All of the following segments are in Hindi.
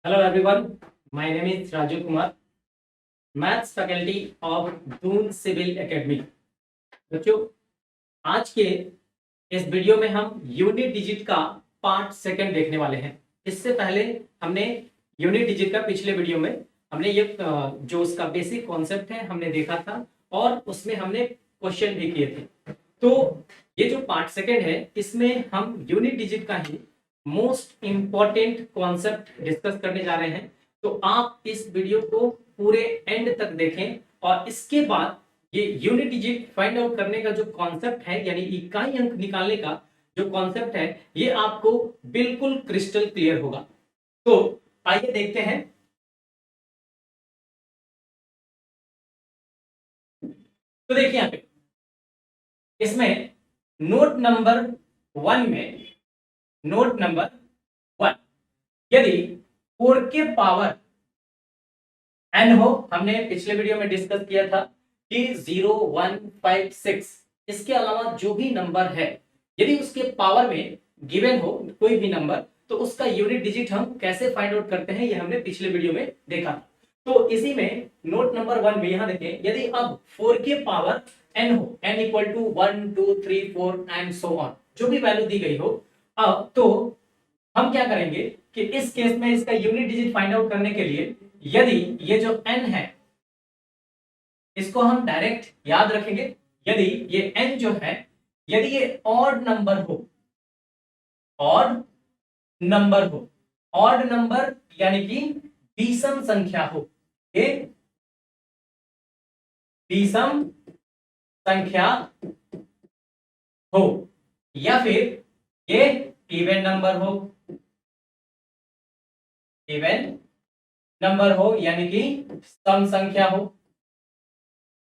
Hello everyone, my name is Raju Kumar, maths faculty of Doon civil academy. बच्चों, आज के इस वीडियो में हम यूनिट डिजिट का पार्ट सेकंड देखने वाले हैं। इससे पहले हमने यूनिट डिजिट का पिछले वीडियो में हमने ये जो उसका बेसिक कॉन्सेप्ट है हमने देखा था और उसमें हमने क्वेश्चन भी किए थे। तो ये जो पार्ट सेकंड है इसमें हम यूनिट डिजिट का ही मोस्ट इंपॉर्टेंट कॉन्सेप्ट डिस्कस करने जा रहे हैं। तो आप इस वीडियो को पूरे एंड तक देखें और इसके बाद ये यूनिट डिजिट फाइंड आउट करने का जो कॉन्सेप्ट है यानी इकाई अंक निकालने का जो कॉन्सेप्ट है ये आपको बिल्कुल क्रिस्टल क्लियर होगा। तो आइए देखते हैं। तो देखिए यहाँ पे इसमें नोट नंबर 1 में नोट नंबर 1 यदि 4 के पावर n हो, हमने पिछले वीडियो में डिस्कस किया था कि 0 1 5 6 इसके अलावा जो भी नंबर है यदि उसके पावर में गिवन हो कोई भी नंबर तो उसका यूनिट डिजिट हम कैसे फाइंड आउट करते हैं ये हमने पिछले वीडियो में देखा था। तो इसी में नोट नंबर 1 में यहां देखें यदि अब 4 के पावर n हो, n equal to 1 2 3 4 and so on, जो भी वैल्यू दी गई हो, अब तो हम क्या करेंगे कि इस केस में इसका यूनिट डिजिट फाइंड आउट करने के लिए यदि ये जो n है इसको हम डायरेक्ट याद रखेंगे। यदि ये n जो है यदि ये ऑड नंबर हो, ऑड नंबर हो, ऑड नंबर यानी कि विषम संख्या हो, ये विषम संख्या हो या फिर ये इवन नंबर हो, इवन नंबर हो यानी कि सम संख्या हो।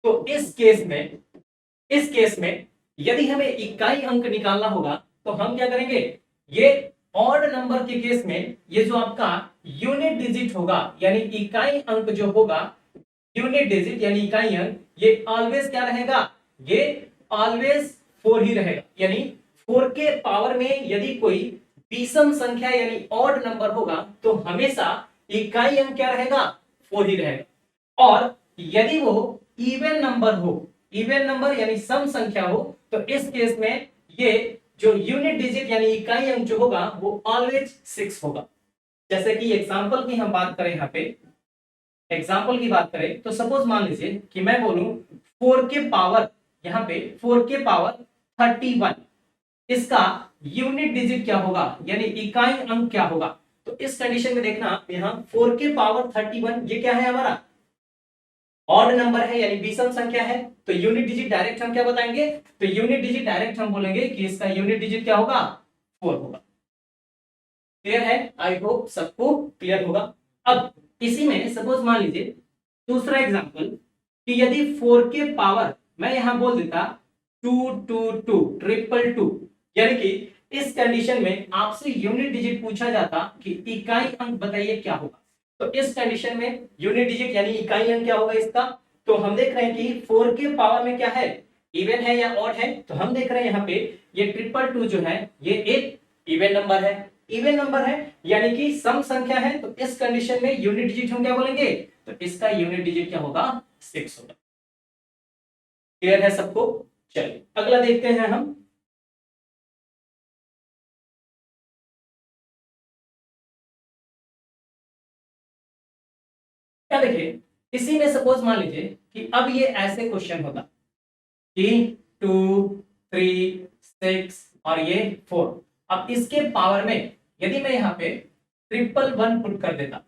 तो इस केस में यदि हमें इकाई अंक निकालना होगा तो हम क्या करेंगे, ये ऑड नंबर के केस में ये जो आपका यूनिट डिजिट होगा यानी इकाई अंक जो होगा, यूनिट डिजिट यानी इकाई अंक, ये ऑलवेज क्या रहेगा, ये ऑलवेज 4 ही रहेगा। यानी 4 के पावर में यदि कोई विषम संख्या यानी ऑड नंबर होगा तो हमेशा इकाई अंक क्या रहेगा, 4 ही रहेगा। और यदि वो इवन नंबर हो, इवन नंबर यानी सम संख्या हो, तो इस केस में ये जो यूनिट डिजिट यानी इकाई अंक जो होगा वो ऑलवेज 6 होगा। जैसे कि एग्जांपल की हम बात करें, यहाँ पे एग्जांपल की बात करें तो सपोज मान लीजिए कि मैं बोलूं 4 के पावर, यहाँ पे 4 के पावर 31, इसका यूनिट डिजिट क्या होगा यानी इकाई अंक क्या होगा। तो इस कंडीशन में देखना यहाँ 4 के पावर 31 ये क्या है, हमारा ऑड नंबर है यानी विषम संख्या है। तो यूनिट डिजिट डायरेक्ट हम क्या बताएंगे, तो यूनिट डिजिट डायरेक्ट हम बोलेंगे कि इसका यूनिट डिजिट क्या होगा, 4 होगा। क्लियर है? आई होप सबको क्लियर होगा। अब इसी में सपोज मान लीजिए दूसरा एग्जांपल कि यदि 4 के पावर मैं यहां बोल देता 222 ट्रिपल टू, यानी कि इस कंडीशन में आपसे यूनिट डिजिट पूछा जाता कि इकाई अंक बताइए क्या होगा। तो इस कंडीशन में यूनिट डिजिट यानी इकाई अंक क्या होगा इसका, तो हम देख रहे हैं कि 4 के पावर में क्या है, इवन है या ऑड है। तो हम देख रहे हैं यहाँ पे ये ट्रिपल टू जो है ये एक इवन नंबर है, इवन नंबर है यानी कि सम संख्या है। तो इस कंडीशन में यूनिट डिजिट हम क्या बोलेंगे, तो इसका यूनिट डिजिट क्या होगा, 6 होगा। क्लियर है सबको? चलिए अगला देखते हैं हम। क्या देखिए इसी में सपोज मान लीजिए कि अब ये ऐसे क्वेश्चन होता कि 2 3 6 और ये 4, अब इसके पावर में यदि मैं यहाँ पे 111 पुट कर देता,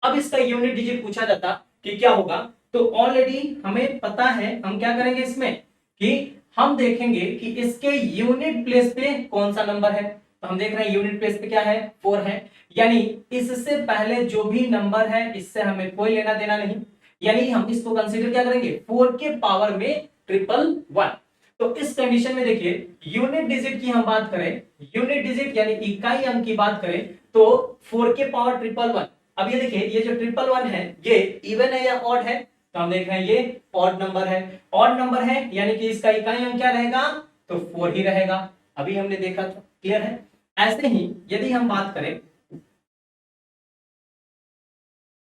अब इसका यूनिट डिजिट पूछा जाता कि क्या होगा। तो ऑलरेडी हमें पता है हम क्या करेंगे इसमें कि हम देखेंगे कि इसके यूनिट प्लेस पे कौन सा नंबर है। तो हम देख रहे हैं यूनिट प्लेस पे क्या है, 4 है, यानी इससे पहले जो भी नंबर है इससे हमें कोई लेना देना नहीं, यानी हम इसको कंसीडर क्या करेंगे 4 के पावर में 111। तो इस कंडीशन में देखिए यूनिट डिजिट की हम बात करें, यूनिट डिजिट यानी इकाई अंक की बात करें तो 4 के पावर 111। अब ये देखिए ये जो 111 है ये इवन है या ऑड है, तो हम देख रहे हैं ये ऑड नंबर है, ऑड नंबर है यानी कि इसका इकाई अंक क्या रहेगा, तो 4 ही रहेगा। अभी हमने देखा था, क्लियर है? ऐसे ही यदि हम बात करें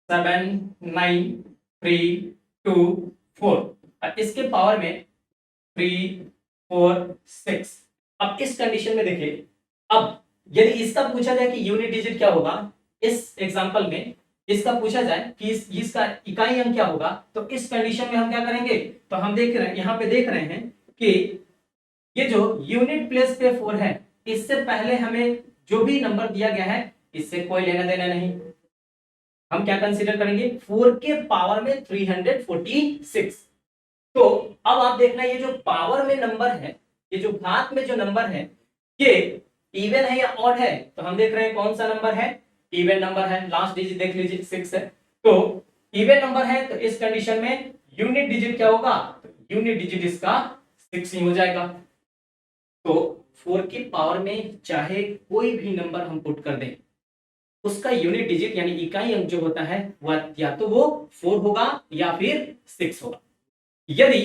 7 9 3 2 4 और इसके पावर में 3 4 6। अब इस कंडीशन में देखिए, अब यदि इसका पूछा जाए कि यूनिट डिजिट क्या होगा, इस एग्जांपल में इसका पूछा जाए कि इसका इकाई अंक क्या होगा, तो इस कंडीशन में हम क्या करेंगे, तो हम देख रहे हैं यहाँ पे देख रहे हैं कि ये जो यूनिट प्लेस पे 4 है, इससे पहले हमें जो भी नंबर दिया गया है इससे कोई लेना देना नहीं। हम क्या कंसीडर करेंगे, 4 के पावर में 346। तो अब आप देखना, ये जो पावर में नंबर है, ये जो घात में जो नंबर है, ये इवन है या ऑड है, तो हम देख रहे हैं कौन सा नंबर है, इवन नंबर है। लास्ट डिजिट देख लीजिए 6 है, तो इवन नंबर है, तो इस कंडीशन में यूनिट डिजिट क्या होगा, तो यूनिट डिजिट इसका 6 ही हो जाएगा। तो 4 की पावर में चाहे कोई भी नंबर हम पुट कर दें, उसका यूनिट डिजिट यानी इकाई अंक जो होता है वह या तो वो 4 होगा या फिर 6 होगा। यदि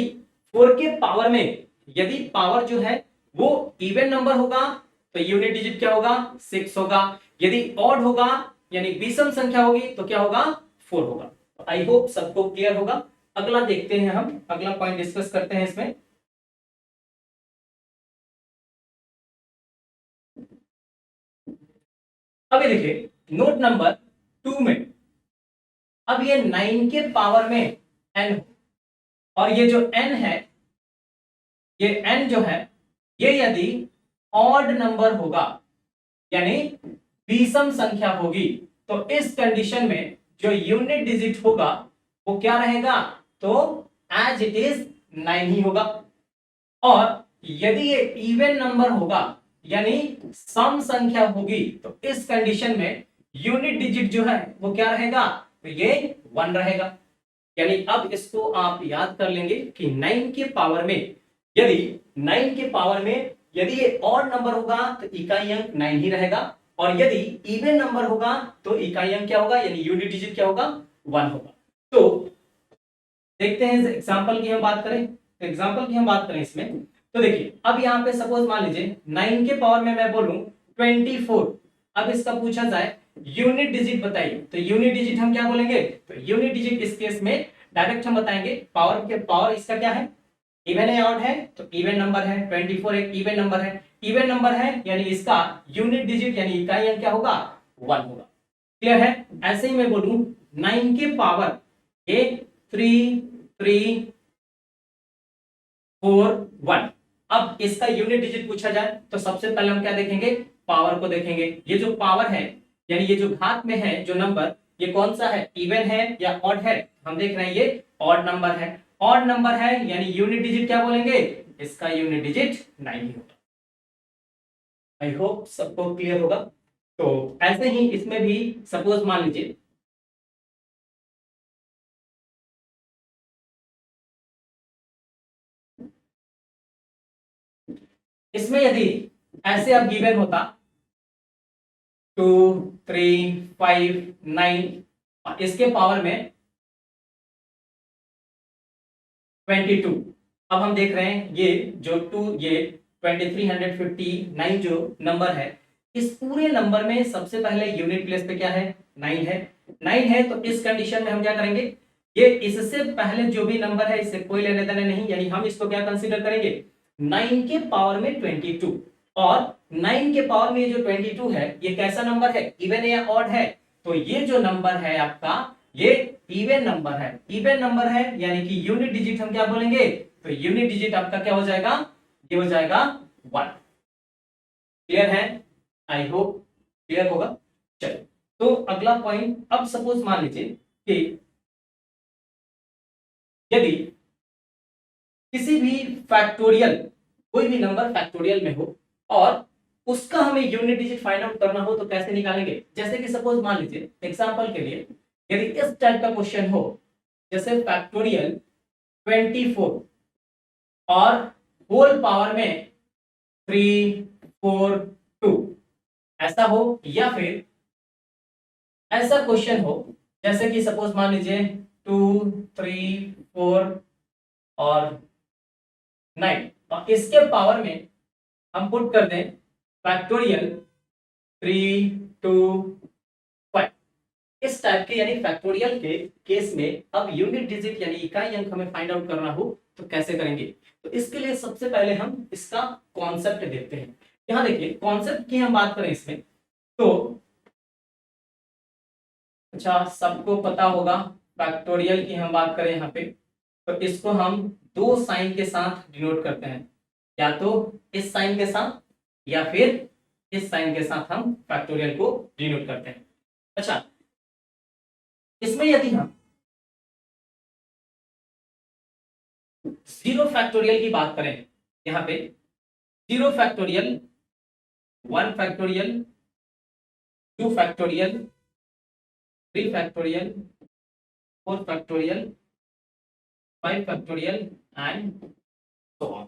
4 के पावर में यदि पावर जो है वो इवन नंबर होगा तो यूनिट डिजिट क्या होगा, 6 होगा। यदि ऑड होगा यानी विषम संख्या होगी तो क्या होगा, 4 होगा। तो आई होप सबको क्लियर होगा। अगला देखते हैं, हम अगला पॉइंट डिस्कस करते हैं इसमें। अभी देखिए नोट नंबर 2 में, अब ये 9 के पावर में n, और ये जो n है, ये n जो है ये यदि ऑड नंबर होगा यानी विषम संख्या होगी, तो इस कंडीशन में जो यूनिट डिजिट होगा वो क्या रहेगा, तो एज इट इज 9 ही होगा। और यदि ये इवन नंबर होगा यानी सम संख्या होगी, तो इस कंडीशन में यूनिट डिजिट जो है वो क्या रहेगा, तो ये 1 रहेगा। यानी अब इसको आप याद कर लेंगे कि 9 के पावर में यदि 9 के पावर में यदि ये ऑड नंबर होगा तो इकाई अंक 9 ही रहेगा, और यदि इवन नंबर होगा तो इकाई अंक क्या होगा यानी यूनिट डिजिट क्या होगा, 1 होगा। तो देखते हैं एग्जांपल की हम बात करें, तो एग्जांपल की हम बात करें इसमें, तो देखिए अब यहाँ पे सपोज मान लीजिए 9 के पावर में मैं बोलूं 24। अब इसका पूछा जाए यूनिट डिजिट बताइए, तो यूनिट डिजिट हम क्या बोलेंगे, तो यूनिट डिजिट इस केस में डायरेक्ट हम बताएंगे पावर के पावर इसका क्या है, इवन है ऑड है, तो इवन नंबर है। 24 एक इवन नंबर है, इवन नंबर है यानी इसका यूनिट डिजिट यानी इकाई अंक क्या होगा, 1 होगा। क्लियर है। ऐसे ही मैं बोलूं 9 के पावर 8 3 3 4 1। अब इसका यूनिट डिजिट पूछा जाए तो सबसे पहले हम क्या देखेंगे, पावर को देखेंगे। ये जो पावर है यानी ये जो घात में है जो नंबर, ये कौन सा है, इवन है या ऑड है, हम देख रहे हैं ये ऑड नंबर है। ऑड नंबर है यानी यूनिट डिजिट क्या बोलेंगे, इसका यूनिट डिजिट 9 ही होगा। आई होप सबको क्लियर होगा। तो ऐसे ही इसमें भी सपोज मान लीजिए इसमें यदि ऐसे अब गिवन होता 2 3 5 9 और इसके पावर में 22। अब हम देख रहे हैं ये जो 2 ये 2359 जो नंबर है, इस पूरे नंबर में सबसे पहले यूनिट प्लेस पे क्या है, 9 है। 9 है तो इस कंडीशन में हम क्या करेंगे, ये इससे पहले जो भी नंबर है इससे कोई लेने देने नहीं, यानी हम इसको क्या कंसीडर करेंगे, 9 के पावर में 22। और 9 के पावर में ये जो 22 है ये कैसा नंबर है, इवन या ऑड है, तो ये जो नंबर है आपका ये इवन नंबर है। इवन नंबर है यानी कि यूनिट डिजिट हम क्या बोलेंगे, तो यूनिट डिजिट आपका क्या हो जाएगा, ये हो जाएगा 1। क्लियर है, आई होप क्लियर होगा। चलिए तो अगला पॉइंट, अब सपोज मान लीजिए कि यदि किसी भी फैक्टोरियल, कोई भी नंबर फैक्टोरियल में हो और उसका हमें यूनिट डिजिट फाइंड आउट करना हो तो कैसे निकालेंगे। जैसे कि सपोज मान लीजिए एग्जांपल के लिए यदि इस टाइप का क्वेश्चन हो, जैसे फैक्टोरियल 24 और होल पावर में 3 4 2 ऐसा हो, या फिर ऐसा क्वेश्चन हो जैसे कि सपोज मान लीजिए 2 3 4 और 9 और इसके पावर में हम पुट कर दें फैक्टोरियल 3 2 5। इस इस टाइप के यानी फैक्टोरियल के केस में अब यूनिट डिजिट यानी इकाई अंक हमें फाइंड आउट करना हो तो कैसे करेंगे? तो इसके लिए सबसे पहले हम इसका कॉन्सेप्ट देखते हैं। यहाँ देखिए कॉन्सेप्ट की हम बात करें इसमें तो अच्छा सबको पता होगा फैक्टोरियल की हम बात करें यहाँ पे तो इसको हम दो साइन के साथ डिनोट करते हैं, या तो इस साइन के साथ या फिर इस साइन के साथ हम फैक्टोरियल को डिनोट करते हैं। अच्छा इसमें यदि हम जीरो फैक्टोरियल की बात करें, यहाँ पे zero factorial, 1 factorial, 2 factorial, 3 factorial, 4 factorial, 5 factorial and so on.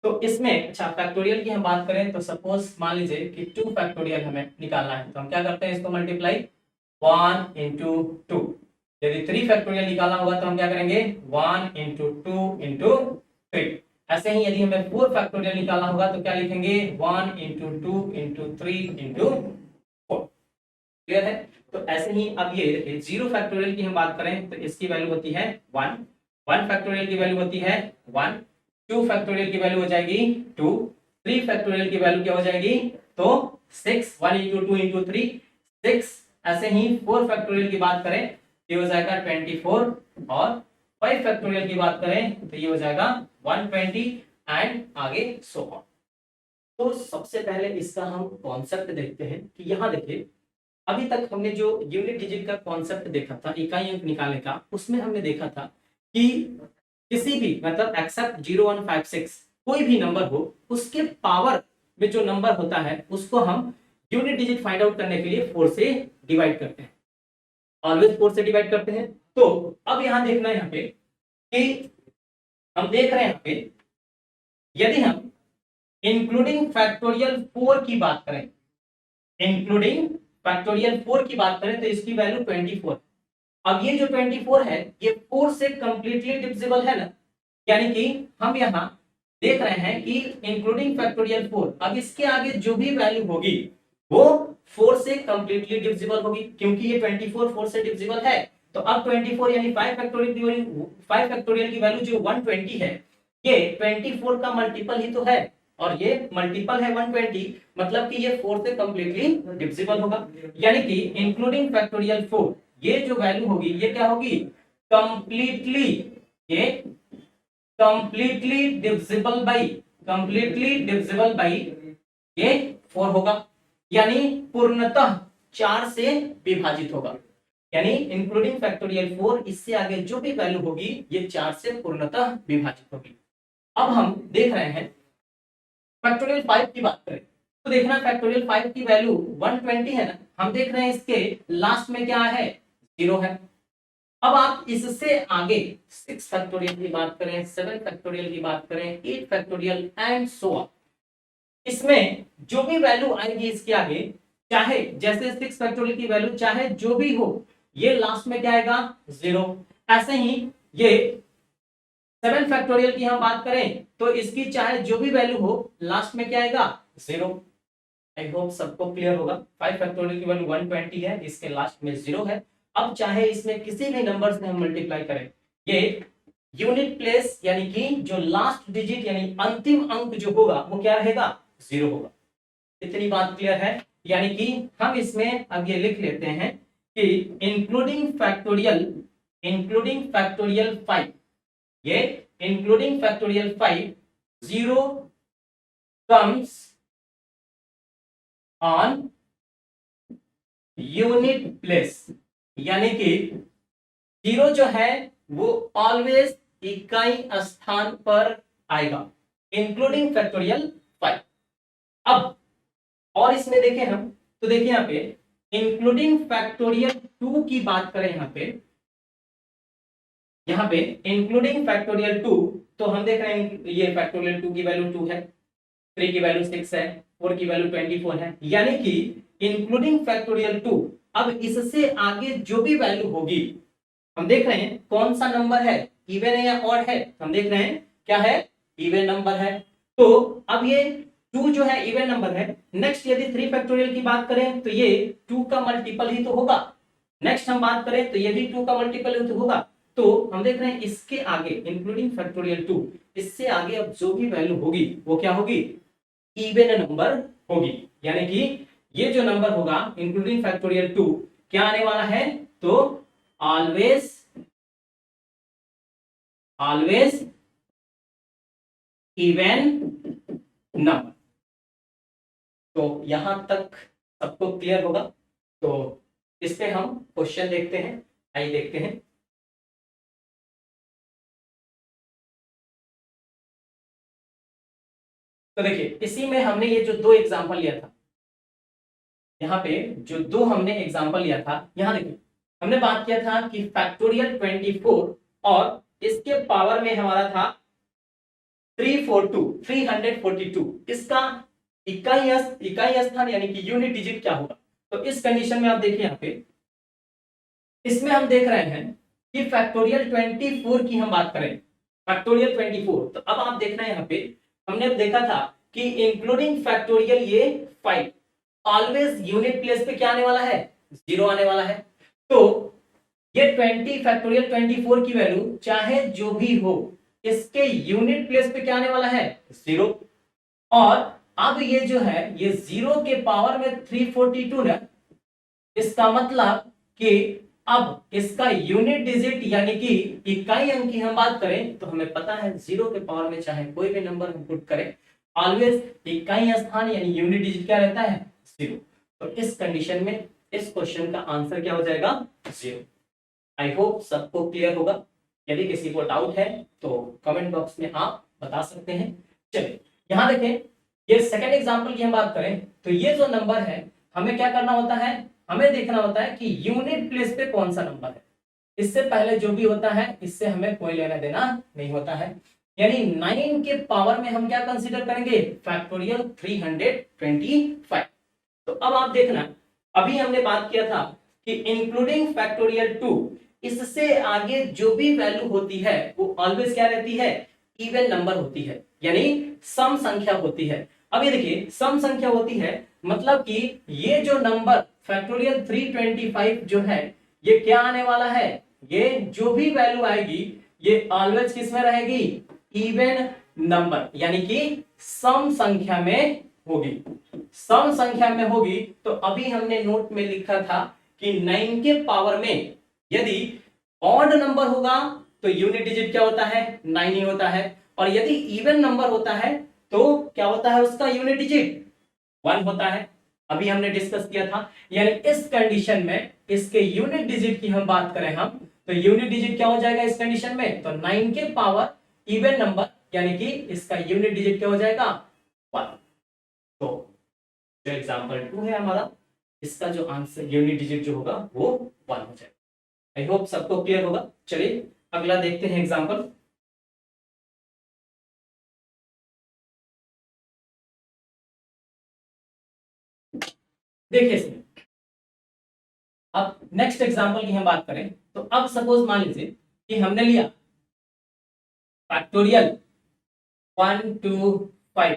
तो इसमें अच्छा फैक्टोरियल की हम बात करें तो सपोज मान लीजिए कि 2 फैक्टोरियल हमें निकालना है तो हम क्या करते हैं इसको मल्टीप्लाई 1 into 2। यदि 3 फैक्टोरियल निकालना होगा तो हम क्या करेंगे 1 into 2 into 3। ऐसे ही यदि हमें 4 फैक्टोरियल निकालना होगा तो क्या लिखेंगे 1 into 2 into 3 into 4। क्लियर है? तो ऐसे ही अब ये देखिए जीरो फैक्टोरियल की हम बात करें तो इसकी वैल्यू होती है 1, 1 फैक्टोरियल की वैल्यू होती है 1, 2 फैक्टोरियल की वैल्यू हो जाएगी 2, 3 फैक्टोरियल की वैल्यू क्या हो जाएगी तो 6, 1 into 2 into 3 6। ऐसे ही 4 फैक्टोरियल की बात करें ये हो जाएगा 24 और 5 फैक्टोरियल की बात करें तो ये हो जाएगा 120 एंड आगे सो ऑन। तो सबसे पहले इसका हम कॉन्सेप्ट देखते हैं कि यहाँ देखिए अभी तक हमने जो यूनिट डिजिट का कॉन्सेप्ट देखा था इकाई अंक निकालने का, उसमें हमने देखा था कि किसी भी मतलब एक्सेप्ट 0156 कोई भी नंबर हो उसके पावर में जो नंबर होता है उसको हम यूनिट डिजिट फाइंड आउट करने के लिए 4 से डिवाइड करते हैं, ऑलवेज 4 से डिवाइड करते हैं। तो अब यहां देखना है यहाँ पे कि हम देख रहे हैं यहाँ पे यदि हम इंक्लूडिंग फैक्टोरियल 4 की बात करें, इंक्लूडिंग फैक्टोरियल 4 की बात करें तो इसकी वैल्यू 24। अब ये जो 24 है ये 4 से कंप्लीटली डिविजिबल है ना, यानी कि हम यहाँ देख रहे हैं कि इंक्लूडिंग फैक्टोरियल 4 अब इसके आगे जो भी वैल्यू होगी वो 4 से कंप्लीटली डिविजिबल होगी, क्योंकि ये 24 4 से डिविजिबल है। तो अब 24 यानी 5 फैक्टोरियल की वैल्यू जो 120 है ये 24 का मल्टीपल ही तो है और ये मल्टीपल है 120, मतलब कि ये 4 से कंप्लीटली डिविजिबल होगा। यानी कि इंक्लूडिंग फैक्टोरियल 4 ये जो वैल्यू होगी ये क्या होगी कंप्लीटली, ये कंप्लीटली डिविजिबल बाई ये 4 होगा, यानी पूर्णतः 4 से विभाजित होगा। यानी इंक्लूडिंग फैक्टोरियल 4 इससे आगे जो भी वैल्यू होगी ये 4 से पूर्णतः विभाजित होगी। अब हम देख रहे हैं फैक्टोरियल 5 की बात करें तो देखना फैक्टोरियल 5 की वैल्यू 120 है ना, हम देख रहे हैं इसके लास्ट में क्या है 0 है। अब आप इससे आगे 6 फैक्टोरियल की बात करें, 7 फैक्टोरियल की बात करें, 8 फैक्टोरियल एंड सो ऑन, इसमें जो भी वैल्यू आएगी इसके आगे चाहे जैसे 6 फैक्टोरियल की वैल्यू चाहे जो भी हो ये लास्ट में क्या आएगा 0। ऐसे ही ये 7 फैक्टोरियल की हम बात करें तो इसकी चाहे जो भी वैल्यू हो लास्ट में क्या आएगा 0। आई होप सबको क्लियर होगा। 5 फैक्टोरियल की वैल्यू 120 है, इसके लास्ट में 0 है। अब चाहे इसमें किसी भी नंबर से हम मल्टीप्लाई करें ये यूनिट प्लेस यानी कि जो लास्ट डिजिट यानी अंतिम अंक जो होगा वो क्या रहेगा 0 होगा। इतनी बात क्लियर है? यानी कि हम इसमें अब ये लिख लेते हैं कि इंक्लूडिंग फैक्टोरियल 5 ये including factorial 5 0 comes on unit place, यानी कि 0 जो है वो ऑलवेज इकाई स्थान पर आएगा इंक्लूडिंग फैक्टोरियल 5। अब और इसमें देखें हम तो देखिए यहाँ पे इंक्लूडिंग फैक्टोरियल 2 की बात करें यहाँ पे इंक्लूडिंग फैक्टोरियल 2 तो हम देख रहे हैं ये फैक्टोरियल 2 की वैल्यू 2 है, 3 की वैल्यू 6 है, 4 की वैल्यू 24 है, यानी कि इंक्लूडिंग फैक्टोरियल 2 अब इससे आगे जो भी वैल्यू होगी हम देख रहे हैं कौन सा नंबर है इवन है या ऑड है, हम देख रहे हैं क्या है इवन नंबर है। तो अब ये 2 जो है इवन नंबर है। नेक्स्ट यदि 3 फैक्टोरियल की बात करें तो ये 2 का मल्टीपल ही तो होगा, नेक्स्ट हम बात करें तो ये भी 2 का मल्टीपल होगा, तो हम देख रहे हैं इसके आगे इंक्लूडिंग फैक्टोरियल 2, इससे आगे अब जो भी वैल्यू होगी वो क्या होगी, इवन नंबर होगी। यानी कि ये जो नंबर होगा इंक्लूडिंग फैक्टोरियल 2 क्या आने वाला है, तो ऑलवेज इवन नंबर। तो यहां तक सबको क्लियर होगा। तो इस पे हम क्वेश्चन देखते हैं, आइए देखते हैं। तो देखिए इसी में हमने ये जो दो एग्जांपल लिया था, यहाँ पे जो दो हमने एग्जांपल लिया था, यहाँ देखिए हमने बात किया था कि फैक्टोरियल 24 और इसके पावर में हमारा था 342 इसका इकाई स्थान यानी कि यूनिट डिजिट क्या होगा। तो इस कंडीशन में आप देखिए यहाँ पे इसमें हम देख रहे हैं कि फैक्टोरियल 24 की हम बात करें, फैक्टोरियल 24, तो अब आप देखना है यहाँ पे हमने देखा था कि इंक्लूडिंग फैक्टोरियल ये 5 ऑलवेज यूनिट प्लेस पे क्या आने वाला है, 0 आने वाला है। तो ये 20 फैक्टोरियल 24 की वैल्यू चाहे जो भी हो इसके यूनिट प्लेस पे क्या आने वाला है, 0। और अब ये जो है ये 0 के पावर में 342 ना, इसका मतलब कि अब इसका यूनिट डिजिट यानी कि इकाई अंक की हम बात करें तो हमें पता है 0 के पावर में चाहे कोई भी नंबर हम पुट करें ऑलवेज इकाई स्थान यानी यूनिट डिजिट क्या रहता है, 0। तो इस कंडीशन में इस क्वेश्चन का आंसर क्या हो जाएगा, 0। आई होप सबको क्लियर होगा। यदि किसी को डाउट है तो कमेंट बॉक्स में आप बता सकते हैं। चलिए यहां देखें, ये सेकंड एग्जांपल की हम बात करें तो ये जो नंबर है हमें क्या करना होता है, हमें देखना होता है कि यूनिट प्लेस पे कौन सा नंबर है। इससे पहले जो भी होता है इससे हमें कोई लेना देना नहीं होता है। यानी 9 के पावर में हम क्या कंसीडर करेंगे, फैक्टोरियल 325। तो अब आप देखना अभी हमने बात किया था कि इंक्लूडिंग फैक्टोरियल 2 इससे आगे जो भी वैल्यू होती है वो ऑलवेज क्या रहती है, इवन नंबर होती है, यानी सम संख्या होती है। अब ये देखिए सम संख्या होती है मतलब कि ये जो नंबर फैक्टोरियल 325 जो है ये क्या आने वाला है, ये जो भी वैल्यू आएगी ये ऑलवेज किस में रहेगी, इवन नंबर यानी कि सम संख्या में होगी, सम संख्या में होगी। तो अभी हमने नोट में लिखा था कि 9 के पावर में यदि ऑड नंबर होगा तो यूनिट डिजिट क्या होता है, 9 ही होता है, और यदि इवन नंबर होता है तो क्या होता है उसका यूनिट डिजिट 1 होता है। अभी हमने डिस्कस किया था। यानी इस कंडीशन में इसके यूनिट डिजिट की हम बात करें हम तो यूनिट डिजिट क्या हो जाएगा इस कंडीशन में, तो 9 के पावर इवन नंबर यानी कि इसका यूनिट डिजिट क्या हो जाएगा, 1। तो जो एग्जांपल 2 है हमारा इसका जो आंसर यूनिट डिजिट जो होगा वो 1 हो जाएगा। आई होप सबको क्लियर होगा। चलिए अगला देखते हैं एग्जांपल। देखिए इसमें अब नेक्स्ट एग्जांपल की हम बात करें तो अब सपोज मान लीजिए कि हमने लिया फैक्टोरियल 125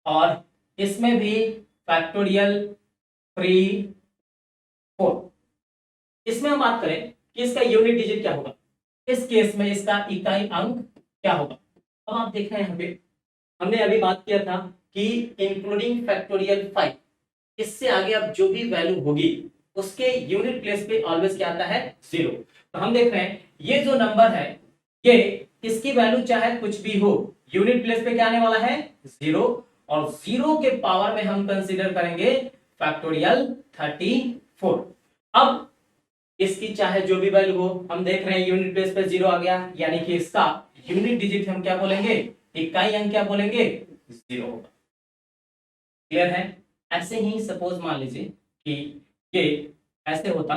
और इसमें भी फैक्टोरियल 3 4। इसमें हम बात करें कि इसका यूनिट डिजिट क्या होगा, इस केस में इसका इकाई अंक क्या होगा। अब आप देख रहे हैं यहाँ पे हमने अभी बात किया था कि इंक्लूडिंग फैक्टोरियल 5 इससे आगे अब जो भी वैल्यू होगी उसके यूनिट प्लेस पे ऑलवेज क्या आता है, 0। तो हम देख रहे हैं ये जो नंबर है ये इसकी वैल्यू चाहे कुछ भी हो यूनिट प्लेस पे क्या आने वाला है, 0। और 0 के पावर में हम कंसीडर करेंगे फैक्टोरियल 34। अब इसकी चाहे जो भी वैल्यू हो हम देख रहे हैं यूनिट प्लेस पे 0 आ गया यानी कि इसका यूनिट डिजिट हम क्या बोलेंगे, इकाई अंक क्या बोलेंगे, 0 होगा। क्लियर है। ऐसे ही सपोज मान लीजिए कि ये ऐसे होता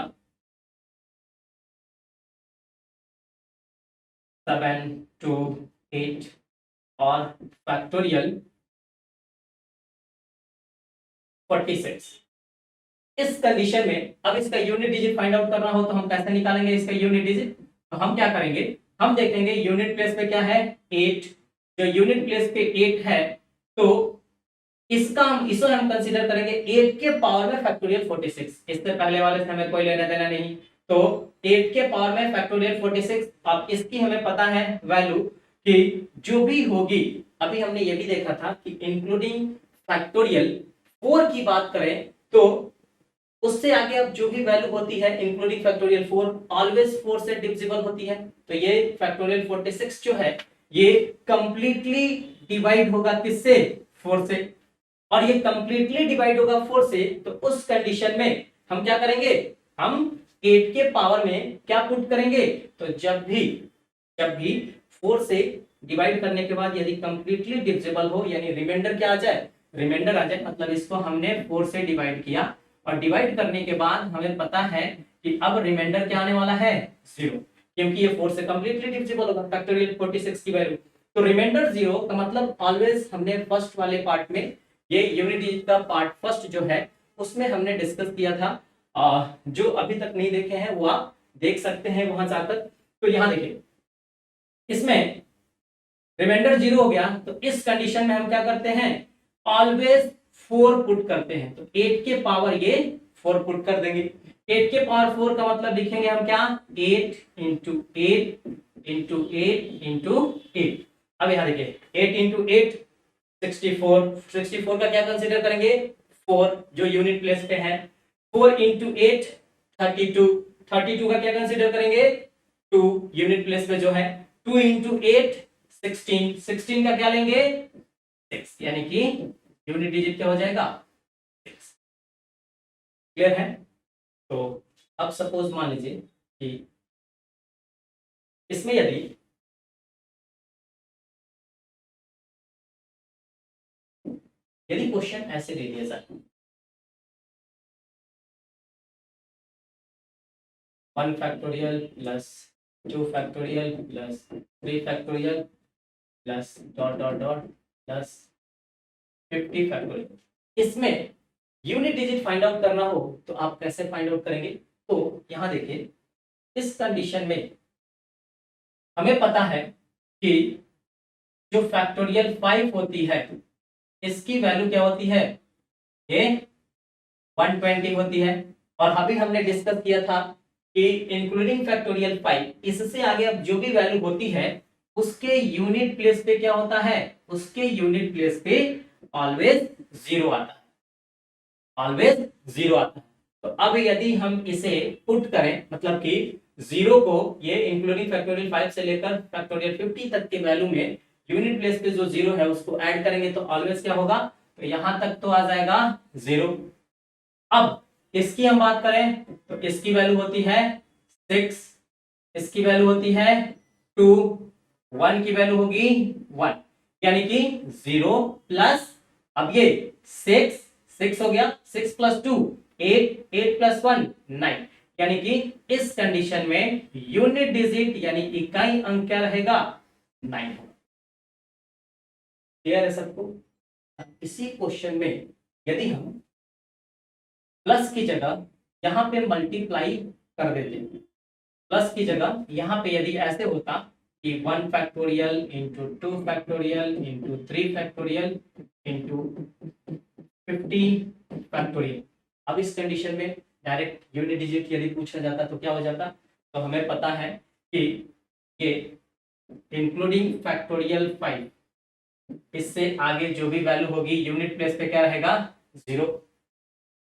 7 2 8 और फैक्टोरियल 46। इस कंडीशन में अब इसका यूनिट डिजिट फाइंड आउट करना हो तो हम कैसे निकालेंगे इसका यूनिट डिजिट, तो हम क्या करेंगे, हम देखेंगे यूनिट प्लेस पे क्या है 8, जो यूनिट प्लेस पे 8 है तो इसे हम कंसीडर करेंगे 8 के पावर में फैक्टोरियल 46। इससे पहले वाले से हमें कोई लेना देना नहीं, तो 8 के पावर में फैक्टोरियल 46। अब इसकी हमें पता है वैल्यू कि जो भी होगी, अभी हमने ये भी देखा था कि इंक्लूडिंग फैक्टोरियल 4 की बात करें तो उससे आगे अब जो भी वैल्यू होती है इंक्लूडिंग फैक्टोरियल 4 ऑलवेज 4 से डिविजिबल होती है। तो ये फैक्टोरियल 46 जो है ये कंप्लीटली डिवाइड होगा किससे? 4 से। और ये कंप्लीटली डिवाइड होगा 4 से, तो उस कंडीशन में हम क्या करेंगे? हम 8 के पावर में क्या पुट करेंगे? तो जब भी 4 से डिवाइड करने के बाद यदि कंप्लीटली डिविजिबल हो, यानी रिमाइंडर क्या आ जाए? रिमाइंडर आ जाए, मतलब इसको हमने 4 से डिवाइड किया और डिवाइड करने के बाद हमें पता है कि अब रिमाइंडर क्या आने वाला है? 0, क्योंकि ये 4 से कंप्लीटली डिविजिबल होगा फैक्टोरियल 46 की वैल्यू। तो रिमाइंडर 0 का मतलब ऑलवेज हमने फर्स्ट वाले पार्ट में, ये यूनिट डिजिट का पार्ट फर्स्ट जो है उसमें हमने डिस्कस किया था। जो अभी तक नहीं देखे हैं वो आप देख सकते हैं वहां जाकर। तो यहां देखिए, इसमें रिमाइंडर 0 हो गया, तो इस कंडीशन में हम क्या करते हैं? ऑलवेज 4 पुट करते हैं। तो 8 के पावर ये 4 पुट कर देंगे। 8 के पावर 4 का मतलब लिखेंगे हम क्या? 8 इंटू 8 इंटू 8 इंटू 8। अब यहां देखिए 8 इंटू 8 64। 64 का क्या कंसीडर करेंगे? 4 जो यूनिट प्लेस पे है। 4 इंटू 8 32। 32 का क्या कंसीडर करेंगे? 2 यूनिट प्लेस पे जो है। 2 इंटू 8 16। 16 का क्या लेंगे? 6, यानी कि यूनिट डिजिट क्या हो जाएगा? 6। क्लियर है? तो अब सपोज मान लीजिए कि इसमें यदि क्वेश्चन ऐसे दे दिया जाए 1 factorial plus 2 factorial plus 3 factorial plus dot dot dot plus 50 factorial, इसमें यूनिट डिजिट फाइंड आउट करना हो तो आप कैसे फाइंड आउट करेंगे? तो यहां देखिए, इस कंडीशन में हमें पता है कि जो फैक्टोरियल 5 होती है इसकी वैल्यू क्या होती है? ये 120 होती है। और अभी हमने डिस्कस किया था कि इंक्लूडिंग फैक्टोरियल 5, इससे आगे अब जो भी वैल्यू होती है उसके यूनिट प्लेस पे क्या होता है? उसके यूनिट प्लेस पे ऑलवेज 0 आता है। ऑलवेज 0 आता है। तो अब यदि हम इसे पुट करें, मतलब कि 0 को ये इंक्लूडिंग फैक्टोरियल 5 से लेकर फैक्टोरियल 50 तक के वैल्यू में यूनिट प्लेस पे जो 0 है उसको ऐड करेंगे तो ऑलवेज क्या होगा? तो यहां तक तो आ जाएगा 0। अब इसकी हम बात करें तो इसकी वैल्यू होती है 6, इसकी वैल्यू होती है 2, 1 की वैल्यू होगी 1, यानी कि 0 प्लस, अब ये 6 हो गया, 6 प्लस 2 8, 8 प्लस 1 9, यानी कि इस कंडीशन में यूनिट डिजिट यानी इकाई अंक क्या रहेगा? 9 होगा। क्लियर है सबको? इसी क्वेश्चन में यदि हम प्लस की जगह यहां पे मल्टीप्लाई कर देते हैं, प्लस की जगह यहां पे यदि ऐसे होता कि 1 factorial into 2 factorial into 3 factorial into 50 factorial, अब इस कंडीशन में डायरेक्ट यूनिट डिजिट यदि पूछा जाता तो क्या हो जाता? तो हमें पता है कि ये इंक्लूडिंग फैक्टोरियल 5, इससे आगे जो भी वैल्यू होगी यूनिट प्लेस पे क्या रहेगा? 0।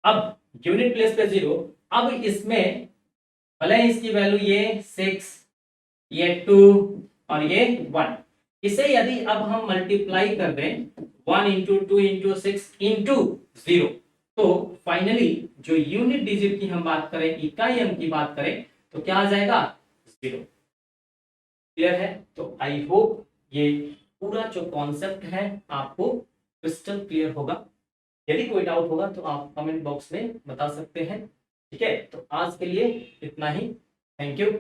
अब यूनिट प्लेस पे 0, अब इसमें भले ही इसकी वैल्यू ये 6, ये 2 और ये 1, इसे यदि अब हम मल्टीप्लाई कर दें 1 इंटू 2 इंटू 6 इंटू 0, तो फाइनली जो यूनिट डिजिट की हम बात करें, इकाई अंक की बात करें, तो क्या आ जाएगा? 0। क्लियर है? तो आई होप ये पूरा जो कॉन्सेप्ट है आपको क्रिस्टल क्लियर होगा। यदि कोई डाउट होगा तो आप कमेंट बॉक्स में बता सकते हैं। ठीक है, तो आज के लिए इतना ही। Thank you.